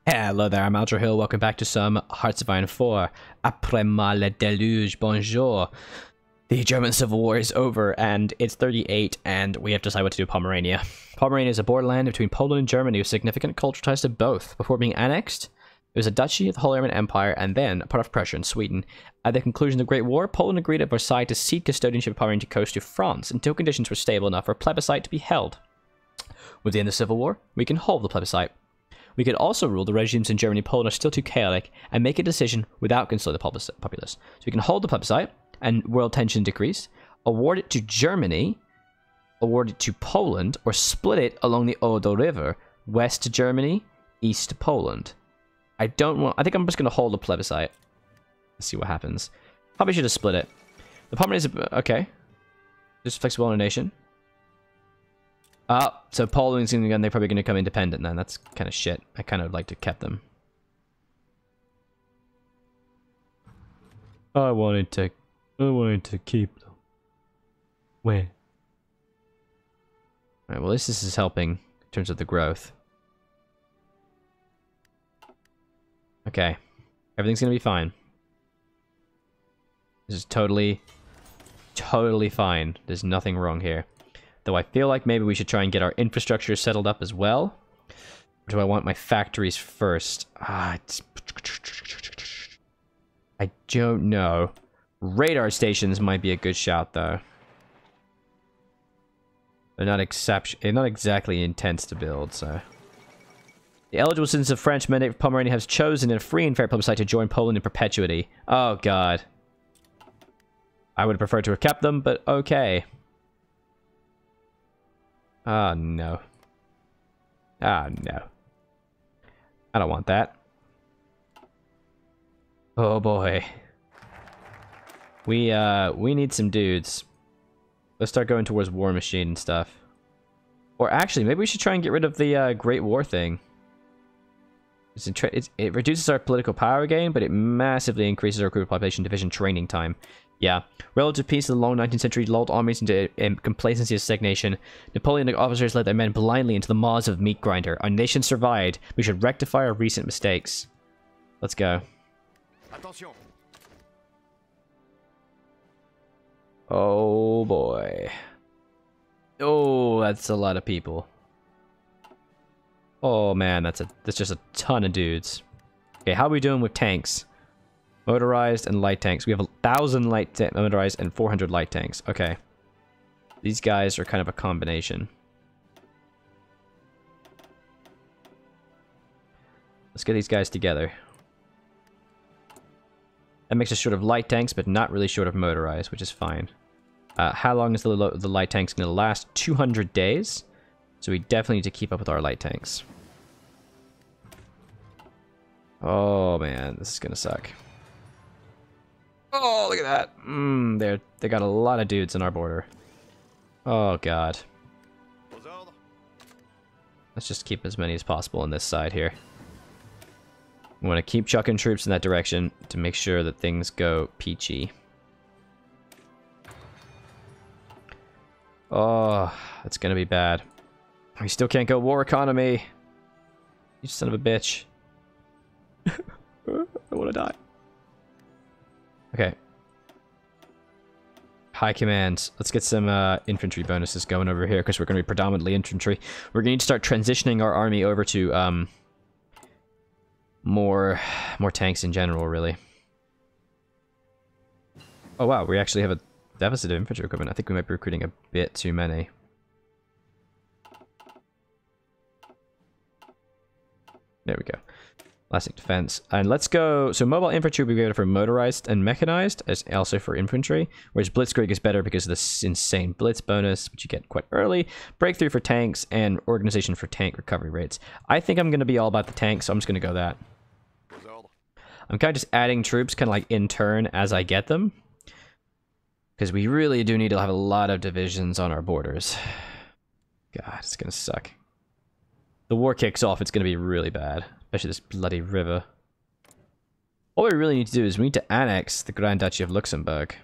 Hello there, I'm Alger Hill. Welcome back to some Hearts of Iron 4. Apres Moi le Deluge, bonjour. The German Civil War is over, and it's 38, and we have to decide what to do with Pomerania. Pomerania is a borderland between Poland and Germany with significant cultural ties to both. Before being annexed, it was a duchy of the Holy Roman Empire, and then a part of Prussia and Sweden. At the conclusion of the Great War, Poland agreed at Versailles to cede custodianship of Pomeranian coast to France until conditions were stable enough for a plebiscite to be held. Within the Civil War, we can hold the plebiscite. We could also rule the regimes in Germany and Poland are still too chaotic and make a decision without consulting the populace. So we can hold the plebiscite and world tension decrease, award it to Germany, award it to Poland, or split it along the Oder River, west to Germany, east to Poland. I think I'm just going to hold the plebiscite. Let's see what happens. Probably should have split it. The Pomeranians is okay. Just flexible in a nation. So Poland's they're probably going to become independent then. That's kind of shit. I kind of like to kept them. I wanted to keep them. Where? Alright, well this is helping in terms of the growth. Okay. Everything's going to be fine. This is totally fine. There's nothing wrong here. Though I feel like maybe we should try and get our infrastructure settled up as well. Or do I want my factories first? I don't know. Radar stations might be a good shout, though. They're not exactly intense to build, so... The eligible citizens of French mandate for Pomerania has chosen in a free and fair plebiscite to join Poland in perpetuity. Oh, God. I would have preferred to have kept them, but okay. Oh, no. Ah, no. I don't want that. Oh, boy. We need some dudes. Let's start going towards War Machine and stuff. Or actually, maybe we should try and get rid of the Great War thing. It reduces our political power again, but it massively increases our crew population division training time. Yeah. Relative peace in the long 19th century lulled armies into complacency and stagnation. Napoleonic officers led their men blindly into the maws of meat grinder. Our nation survived. We should rectify our recent mistakes. Let's go. Attention. Oh boy. Oh, that's a lot of people. Oh man, that's just a ton of dudes. Okay, how are we doing with tanks? Motorized and light tanks. We have 1,000 motorized and 400 light tanks. Okay. These guys are kind of a combination. Let's get these guys together. That makes us short of light tanks, but not really short of motorized, which is fine. How long is the light tanks going to last? 200 days. So we definitely need to keep up with our light tanks. Oh man, this is going to suck. Oh, look at that. They got a lot of dudes in our border. Oh, God. Let's just keep as many as possible on this side here. We want to keep chucking troops in that direction to make sure that things go peachy. Oh, that's going to be bad. We still can't go war economy. You son of a bitch. I want to die. Okay. High command. Let's get some infantry bonuses going over here because we're going to be predominantly infantry. We're going to need to start transitioning our army over to more tanks in general, really. Oh wow, we actually have a deficit of infantry equipment. I think we might be recruiting a bit too many. There we go. Elastic defense. And let's go... So mobile infantry will be better for motorized and mechanized, as also for infantry. Whereas Blitzkrieg is better because of this insane blitz bonus, which you get quite early. Breakthrough for tanks, and organization for tank recovery rates. I think I'm going to be all about the tanks, so I'm just going to go that. I'm kind of just adding troops kind of like in turn as I get them. Because we really do need to have a lot of divisions on our borders. God, it's going to suck. The war kicks off, it's going to be really bad. Especially this bloody river. All we really need to do is we need to annex the Grand Duchy of Luxembourg.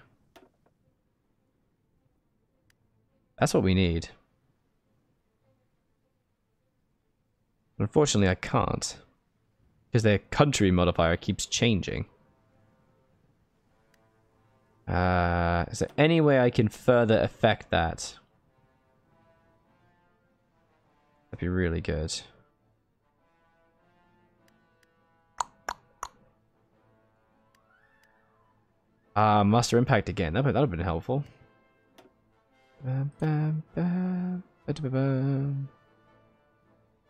That's what we need. Unfortunately, I can't. Because the country modifier keeps changing. Is there any way I can further affect that? That'd be really good. Master Impact again. That would have been helpful.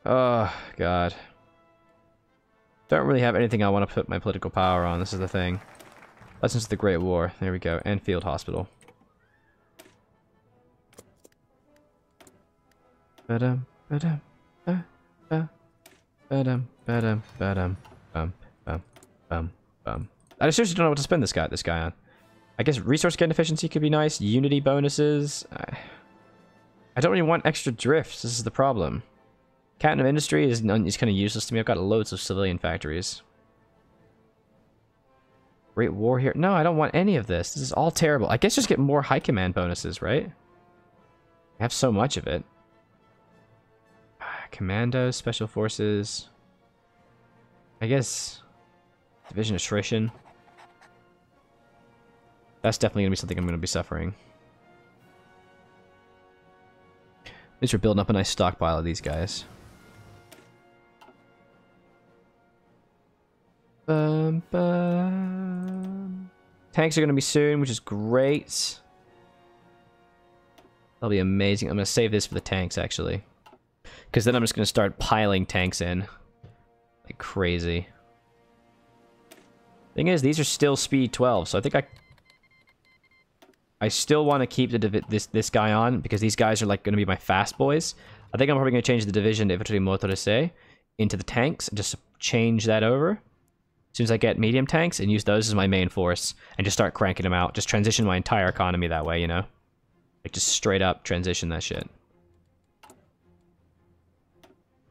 Oh, God. Don't really have anything I want to put my political power on. This is the thing. Lessons of the Great War. There we go. And Field Hospital. Ba-dum, ba-dum, ba-dum, ba-dum, ba-dum, ba-dum, bum, bum, bum, bum. I seriously don't know what to spend this guy on. I guess resource gain efficiency could be nice. Unity bonuses. I don't really want extra drifts. This is the problem. Captain of Industry is kind of useless to me. I've got loads of civilian factories. Great War here. No, I don't want any of this. This is all terrible. I guess just get more high command bonuses, right? I have so much of it. Commandos, Special Forces. I guess Division Attrition. That's definitely going to be something I'm going to be suffering. At least we're building up a nice stockpile of these guys. Bum, bum. Tanks are going to be soon, which is great. That'll be amazing. I'm going to save this for the tanks, actually. Because then I'm just going to start piling tanks in. Like crazy. Thing is, these are still speed 12, so I think I still want to keep this guy on, because these guys are like going to be my fast boys. I think I'm probably going to change the division de Infanterie Motorisée into the tanks, and just change that over. As soon as I get medium tanks, and use those as my main force, and just start cranking them out. Just transition my entire economy that way, you know? Like, just straight up transition that shit.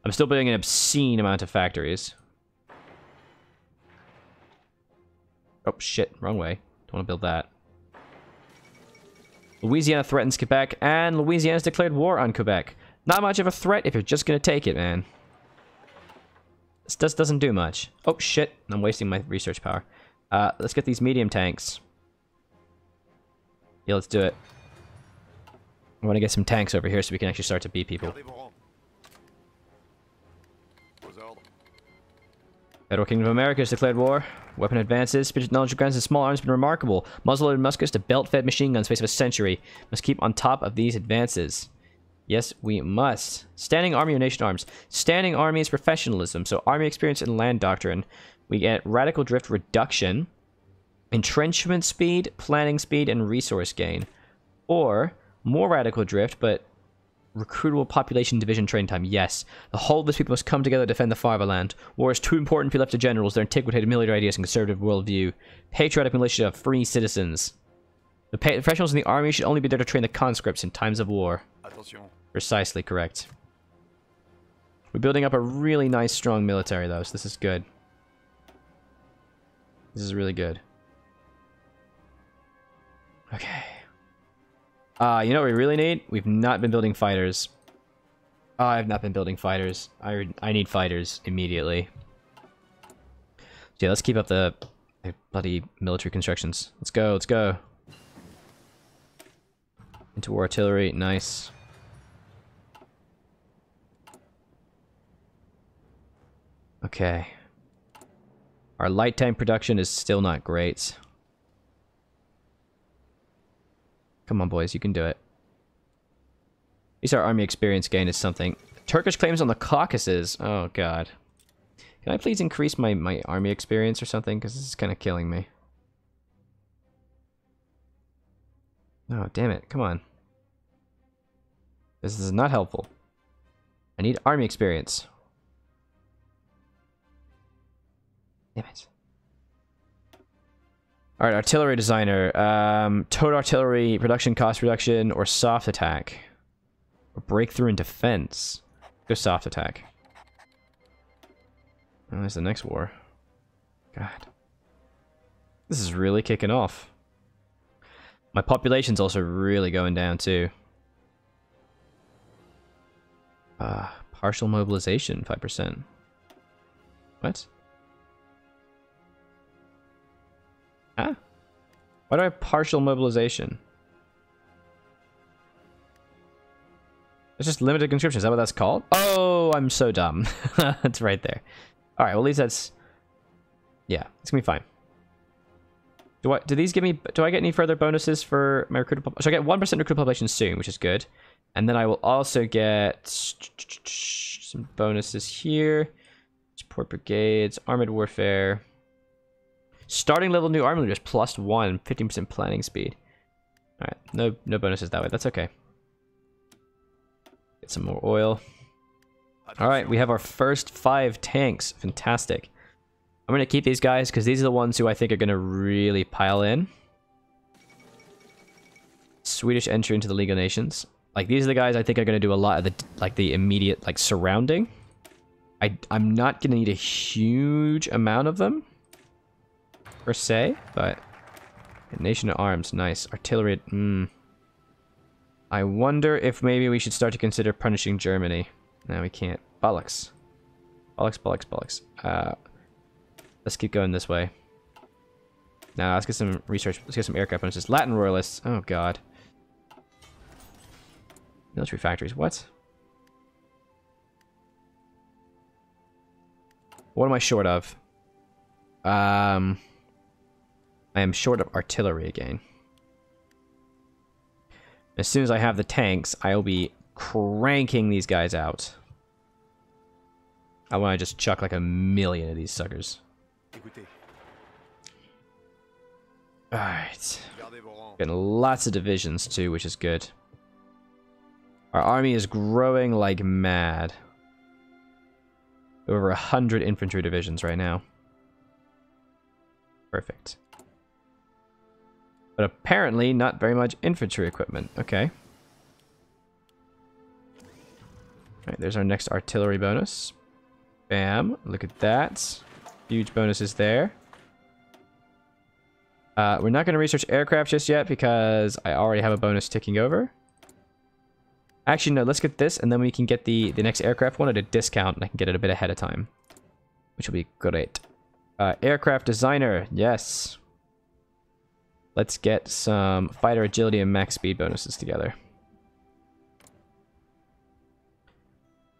I'm still building an obscene amount of factories. Oh, shit. Wrong way. Don't want to build that. Louisiana threatens Quebec, and Louisiana's declared war on Quebec. Not much of a threat if you're just going to take it, man. This just doesn't do much. Oh, shit. I'm wasting my research power. Let's get these medium tanks. Yeah, let's do it. I want to get some tanks over here so we can actually start to beat people. Federal Kingdom of America has declared war. Weapon advances. Speed technology guns and small arms have been remarkable. Muzzle-loaded muskets to belt-fed machine guns space of a century. Must keep on top of these advances. Yes, we must. Standing army or nation arms. Standing army is professionalism, so army experience and land doctrine. We get radical drift reduction, entrenchment speed, planning speed, and resource gain. Or more radical drift, but recruitable population division train time. Yes. The whole of this people must come together to defend the fatherland. War is too important to be left to generals, their antiquated military ideas and conservative worldview. Patriotic militia of free citizens. The professionals in the army should only be there to train the conscripts in times of war. Attention. Precisely correct. We're building up a really nice, strong military, though, so this is good. This is really good. Okay. You know what we really need? We've not been building fighters. I've not been building fighters. I need fighters immediately. So yeah, let's keep up the bloody military constructions. Let's go, let's go. Into artillery, nice. Okay. Our light tank production is still not great. Come on, boys, you can do it. At least our army experience gain is something. Turkish claims on the Caucasus. Oh, God. Can I please increase my army experience or something? Because this is kind of killing me. Oh, damn it. Come on. This is not helpful. I need army experience. Damn it. Alright, artillery designer. Towed artillery, production cost reduction, or soft attack. Or breakthrough in defense. Go soft attack. Oh, there's the next war. God. This is really kicking off. My population's also really going down, too. Partial mobilization, 5%. What? Huh? Why do I have partial mobilization? It's just limited conscription. Is that what that's called? Oh, I'm so dumb. It's right there. All right. Well, at least that's. Yeah, it's gonna be fine. Do these give me? Do I get any further bonuses for my recruit? So I get 1% recruit population soon, which is good. And then I will also get some bonuses here. Support brigades, armored warfare. Starting level new army leaders +1, 15% planning speed. All right, no bonuses that way. That's okay. Get some more oil. All right, we have our first 5 tanks. Fantastic. I'm gonna keep these guys because these are the ones who I think are gonna really pile in. Swedish entry into the League of Nations. Like, these are the guys I think are gonna do a lot of the immediate surrounding. I'm not gonna need a huge amount of them per se, but nation of arms, nice. Artillery, I wonder if maybe we should start to consider punishing Germany. No, we can't. Bollocks. Bollocks. Let's keep going this way. Now, let's get some research. Let's get some aircraft bonuses. Latin royalists. Oh, God. Military factories. What? What am I short of? I am short of artillery again. As soon as I have the tanks, I'll be cranking these guys out. I want to just chuck like 1,000,000 of these suckers. Alright. Getting lots of divisions too, which is good. Our army is growing like mad. Over 100 infantry divisions right now. Perfect. But apparently not very much infantry equipment. Okay. Alright, there's our next artillery bonus. Bam. Look at that. Huge bonuses there. We're not going to research aircraft just yet because I already have a bonus ticking over. Actually, no, let's get this, and then we can get the next aircraft one at a discount, and I can get it a bit ahead of time. Which will be great. Aircraft designer, yes. Let's get some fighter agility and max speed bonuses together.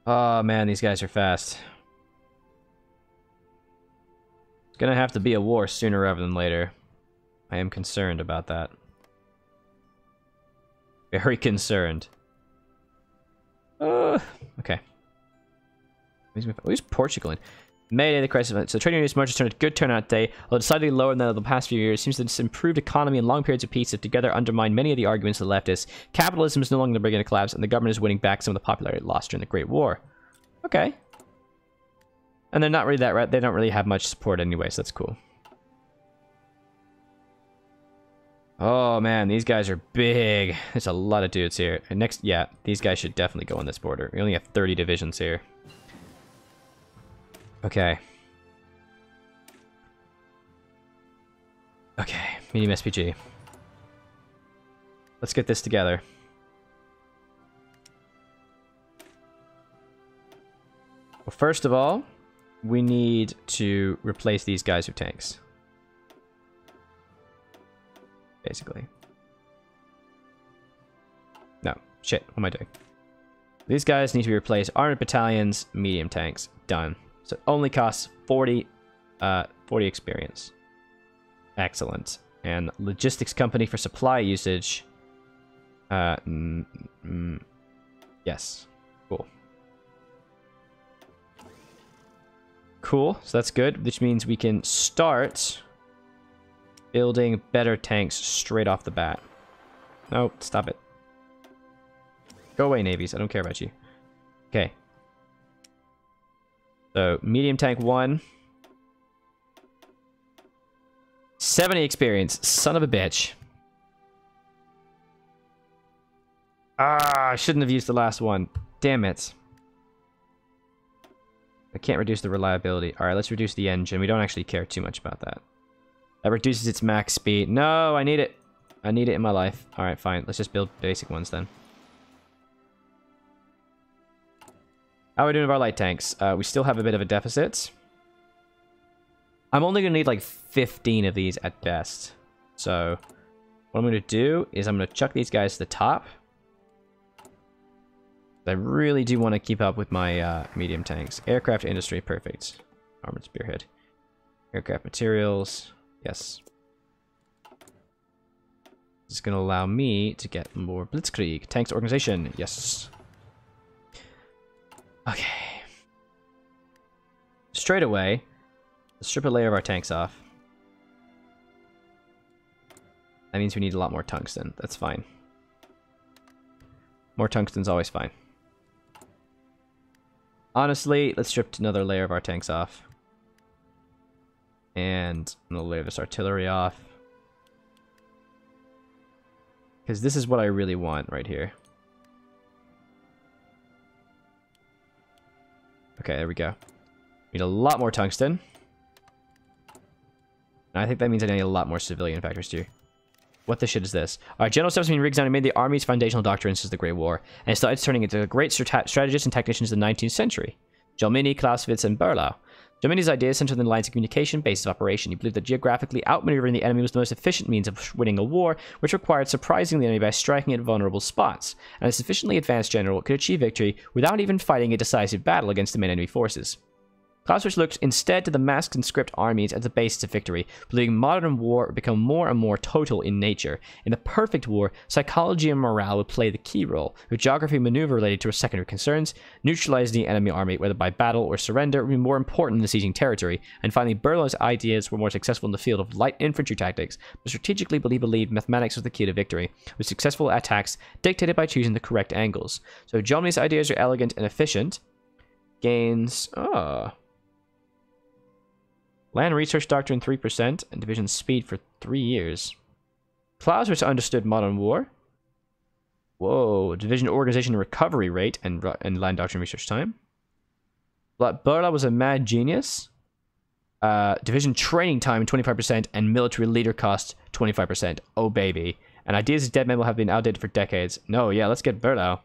Oh man, these guys are fast. It's gonna have to be a war sooner rather than later. I am concerned about that. Very concerned. Okay. Who's Portugal in? May Day, the crisis event. So the trade union's march has turned a good turnout day, although decidedly lower than that of the past few years. Seems that this improved economy and long periods of peace have together undermined many of the arguments of the leftists. Capitalism is no longer beginning to collapse, and the government is winning back some of the popularity lost during the Great War. Okay. And they're not really that right. They don't really have much support anyway, so that's cool. Oh man, these guys are big. There's a lot of dudes here. And next, yeah, these guys should definitely go on this border. We only have 30 divisions here. Okay. Okay, medium SPG. Let's get this together. Well, first of all, we need to replace these guys with tanks. Basically. No. Shit. What am I doing? These guys need to be replaced. Armored battalions, medium tanks. Done. So it only costs 40 experience. Excellent. And logistics company for supply usage. Yes. Cool. Cool. So that's good, which means we can start building better tanks straight off the bat. No, stop it. Go away, navies. I don't care about you. Okay. So, medium tank 1. 70 experience. Son of a bitch. Ah, I shouldn't have used the last one. Damn it. I can't reduce the reliability. Alright, let's reduce the engine. We don't actually care too much about that. That reduces its max speed. No, I need it. I need it in my life. Alright, fine. Let's just build basic ones then. How are we doing with our light tanks? We still have a bit of a deficit. I'm only going to need like 15 of these at best. So what I'm going to do is I'm going to chuck these guys to the top. I really do want to keep up with my medium tanks. Aircraft industry, perfect. Armored spearhead. Aircraft materials, yes. This is going to allow me to get more blitzkrieg. Tanks organization, yes. Okay. Straight away, let's strip a layer of our tanks off. That means we need a lot more tungsten. That's fine. More tungsten's always fine. Honestly, let's strip another layer of our tanks off. And I'm going to layer this artillery off. Because this is what I really want right here. Okay, there we go. Need a lot more tungsten. And I think that means I need a lot more civilian factors too. What the shit is this? Alright, General Steps being re-examined made the army's foundational doctrine since the Great War, and started turning into great strategists and technicians of the 19th century. Gelmini, Clausewitz, and Berlau. Gelmini's ideas centered on the lines of communication, basis of operation. He believed that geographically outmaneuvering the enemy was the most efficient means of winning a war, which required surprising the enemy by striking at vulnerable spots, and a sufficiently advanced general could achieve victory without even fighting a decisive battle against the main enemy forces. Clausewitz looked instead to the masked and script armies as the basis of victory, believing modern war would become more and more total in nature. In the perfect war, psychology and morale would play the key role, with geography and maneuver related to secondary concerns. Neutralizing the enemy army, whether by battle or surrender, would be more important than seizing territory. And finally, Berlau's ideas were more successful in the field of light infantry tactics, but strategically he believed mathematics was the key to victory, with successful attacks dictated by choosing the correct angles. So Gelmini's ideas are elegant and efficient. Gains... Land Research Doctrine 3%, and Division Speed for 3 years. Clausewitz understood modern war. Whoa, Division Organization and Recovery Rate, and Land Doctrine Research Time. But Berlau was a mad genius. Division Training Time 25%, and Military Leader Cost 25%. Oh baby. And ideas as dead men will have been outdated for decades. No, yeah, let's get Berlau.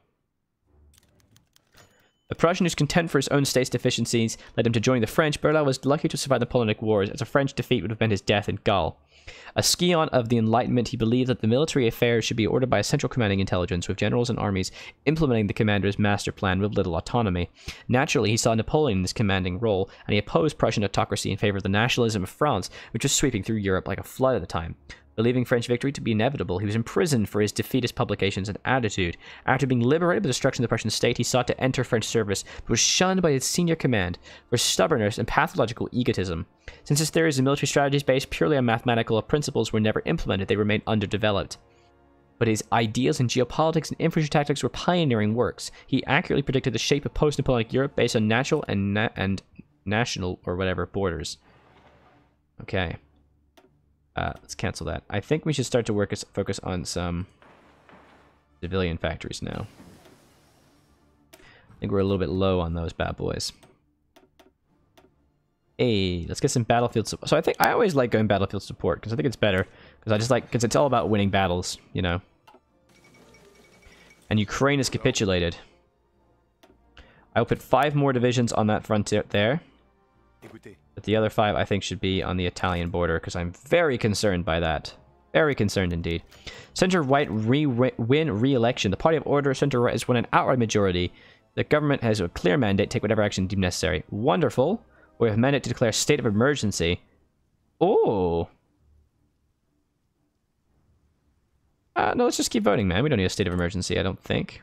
The Prussian, whose contempt for his own state's deficiencies led him to join the French, Berlau was lucky to survive the Napoleonic Wars, as a French defeat would have meant his death in Gaul. A scion of the Enlightenment, he believed that the military affairs should be ordered by a central commanding intelligence, with generals and armies implementing the commander's master plan with little autonomy. Naturally, he saw Napoleon in this commanding role, and he opposed Prussian autocracy in favor of the nationalism of France, which was sweeping through Europe like a flood at the time. Believing French victory to be inevitable, he was imprisoned for his defeatist publications and attitude. After being liberated by the destruction of the Prussian state, he sought to enter French service, but was shunned by his senior command for stubbornness and pathological egotism. Since his theories and military strategies based purely on mathematical principles were never implemented, they remained underdeveloped. But his ideas in geopolitics and infantry tactics were pioneering works. He accurately predicted the shape of post-Napoleonic Europe based on natural and national or whatever borders. Okay. Let's cancel that. I think we should start to focus on some civilian factories now. I think we're a little bit low on those bad boys. Hey, let's get some battlefield support. So I think I always like going battlefield support because I think it's better. Because it's all about winning battles, you know. And Ukraine has capitulated. I'll put 5 more divisions on that front there. But the other 5, I think, should be on the Italian border, because I'm very concerned by that. Very concerned indeed. Center-right win re-election. The party of order, center-right, has won an outright majority. The government has a clear mandate to take whatever action deemed necessary. Wonderful. We have a mandate to declare a state of emergency. Oh. No, let's just keep voting, man. We don't need a state of emergency, I don't think.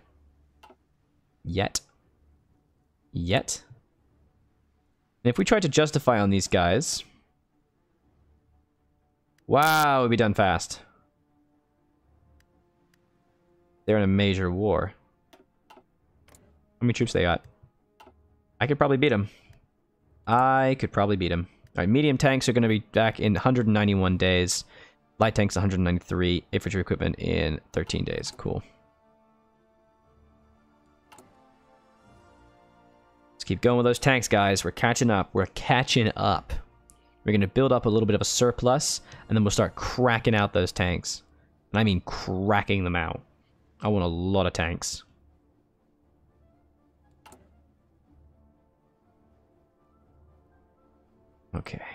Yet. And if we try to justify on these guys... Wow, we'll be done fast. They're in a major war. How many troops they got? I could probably beat them. Alright, medium tanks are going to be back in 191 days. Light tanks 193. Infantry equipment in 13 days. Cool. Keep going with those tanks, guys. We're catching up. We're going to build up a little bit of a surplus, and then we'll start cracking out those tanks. And I mean cracking them out. I want a lot of tanks. Okay.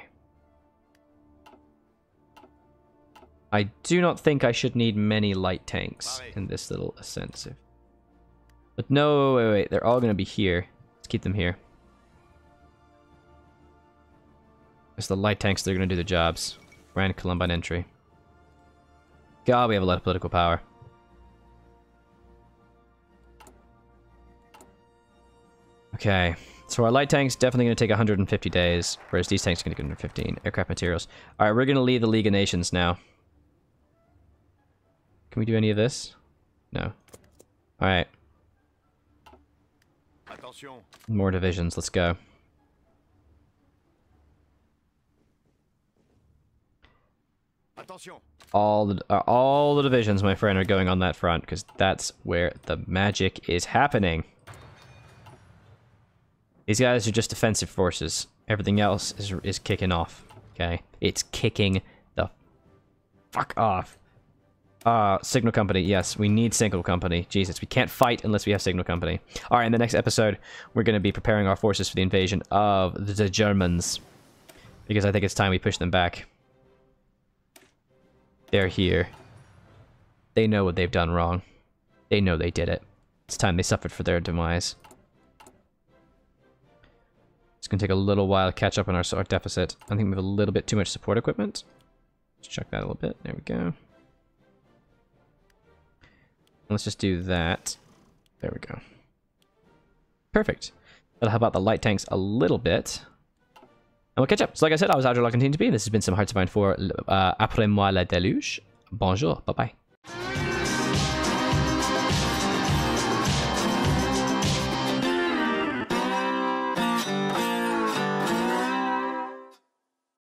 I do not think I should need many light tanks in this little offensive. But no, wait. They're all going to be here. Let's keep them here. It's the light tanks that are going to do the jobs. Grand Columbine entry. God, we have a lot of political power. Okay. So our light tank's definitely going to take 150 days, whereas these tanks are going to get under 15. Aircraft materials. Alright, we're going to leave the League of Nations now. Can we do any of this? No. Alright. More divisions, let's go. All the divisions, my friend, are going on that front, because that's where the magic is happening. These guys are just defensive forces. Everything else is kicking off. Okay? It's kicking the fuck off. Signal Company. Yes, we need Signal Company. Jesus, we can't fight unless we have Signal Company. Alright, in the next episode, we're going to be preparing our forces for the invasion of the Germans. Because I think it's time we push them back. They're here. They know what they've done wrong. They know they did it. It's time they suffered for their demise. It's going to take a little while to catch up on our deficit. I think we have a little bit too much support equipment. Let's check that a little bit. There we go. Let's just do that. There we go. Perfect. That'll help out the light tanks a little bit. And we'll catch up. So like I said, I was Outlaw Continue to be. This has been some Hearts of Iron 4 Apres Moi la Deluge. Bonjour. Bye-bye.